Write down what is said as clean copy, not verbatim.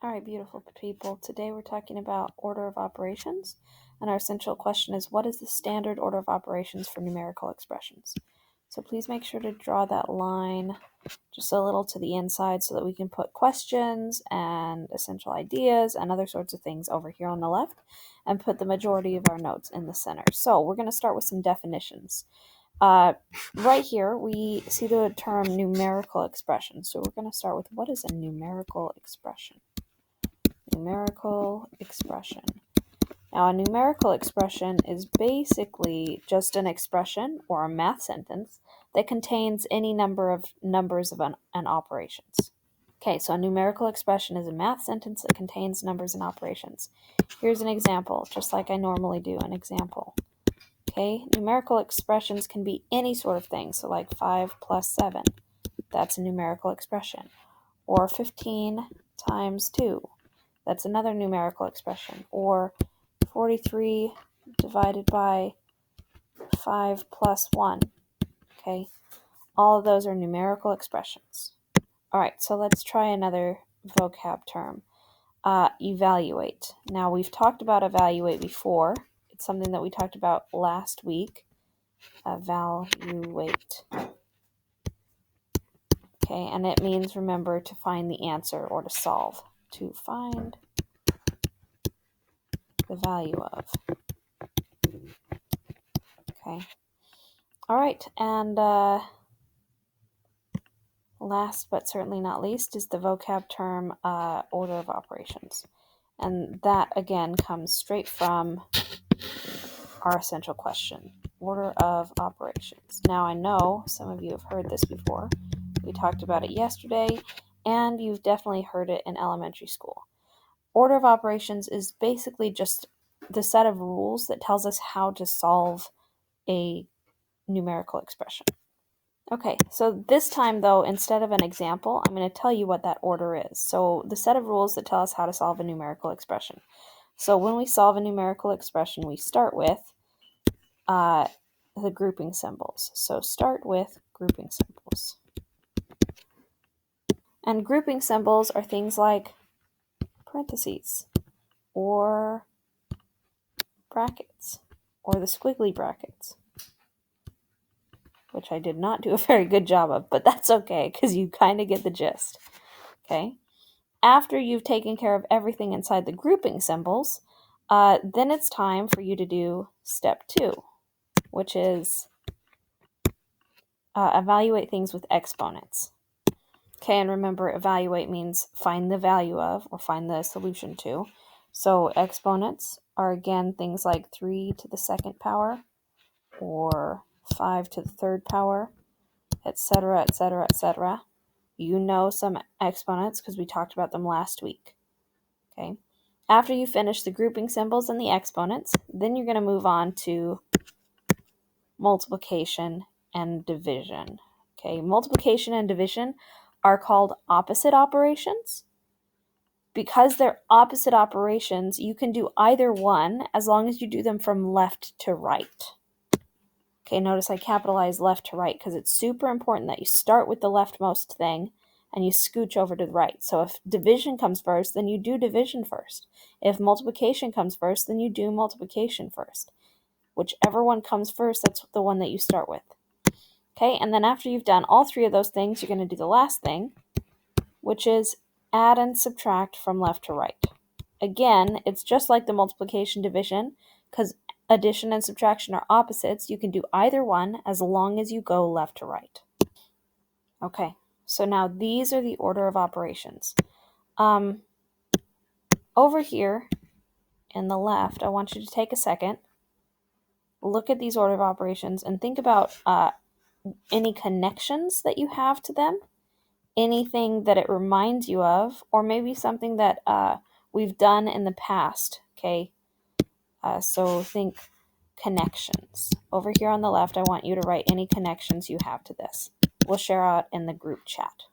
All right, beautiful people. Today we're talking about order of operations, and our essential question is, what is the standard order of operations for numerical expressions? So please make sure to draw that line just a little to the inside so that we can put questions and essential ideas and other sorts of things over here on the left and put the majority of our notes in the center. So we're going to start with some definitions. Right here, we see the term numerical expression. So we're going to start with, what is a numerical expression? Numerical expression. Now, a numerical expression is basically just an expression or a math sentence that contains any number of numbers of and operations. Okay, so a numerical expression is a math sentence that contains numbers and operations. Here's an example, just like I normally do an example. Okay, numerical expressions can be any sort of thing, so like 5 plus 7, that's a numerical expression. Or 15 times 2. That's another numerical expression. Or 43 divided by 5 plus 1. Okay, all of those are numerical expressions. All right, so let's try another vocab term. Evaluate. Now, we've talked about evaluate before. It's something that we talked about last week. Evaluate. Okay, and it means, remember, to find the answer or to solve. To find the value of. Okay. All right, and last but certainly not least is the vocab term order of operations. And that, again, comes straight from our essential question, order of operations. Now, I know some of you have heard this before. We talked about it yesterday, and you've definitely heard it in elementary school. Order of operations is basically just the set of rules that tells us how to solve a numerical expression. Okay, so this time though, instead of an example, I'm going to tell you what that order is. So the set of rules that tell us how to solve a numerical expression. So when we solve a numerical expression, we start with the grouping symbols. So start with grouping symbols. And grouping symbols are things like parentheses or brackets or the squiggly brackets, which I did not do a very good job of, but that's okay because you kind of get the gist. Okay. After you've taken care of everything inside the grouping symbols, then it's time for you to do step 2, which is evaluate things with exponents. Okay, and remember, evaluate means find the value of or find the solution to. So exponents are, again, things like 3 to the second power or 5 to the third power, etc., etc., etc. You know some exponents because we talked about them last week. Okay. After you finish the grouping symbols and the exponents, then you're going to move on to multiplication and division. Okay, multiplication and division are called opposite operations. Because they're opposite operations, you can do either one as long as you do them from left to right. Okay, notice I capitalize left to right because it's super important that you start with the leftmost thing and you scooch over to the right. So if division comes first, then you do division first. If multiplication comes first, then you do multiplication first. Whichever one comes first, that's the one that you start with. Okay, and then after you've done all 3 of those things, you're going to do the last thing, which is add and subtract from left to right. Again, it's just like the multiplication division, because addition and subtraction are opposites. You can do either one as long as you go left to right. Okay, so now these are the order of operations. Over here in the left, I want you to take a second, look at these order of operations, and think about any connections that you have to them, anything that it reminds you of, or maybe something that we've done in the past, okay? So think connections. Over here on the left, I want you to write any connections you have to this. We'll share out in the group chat.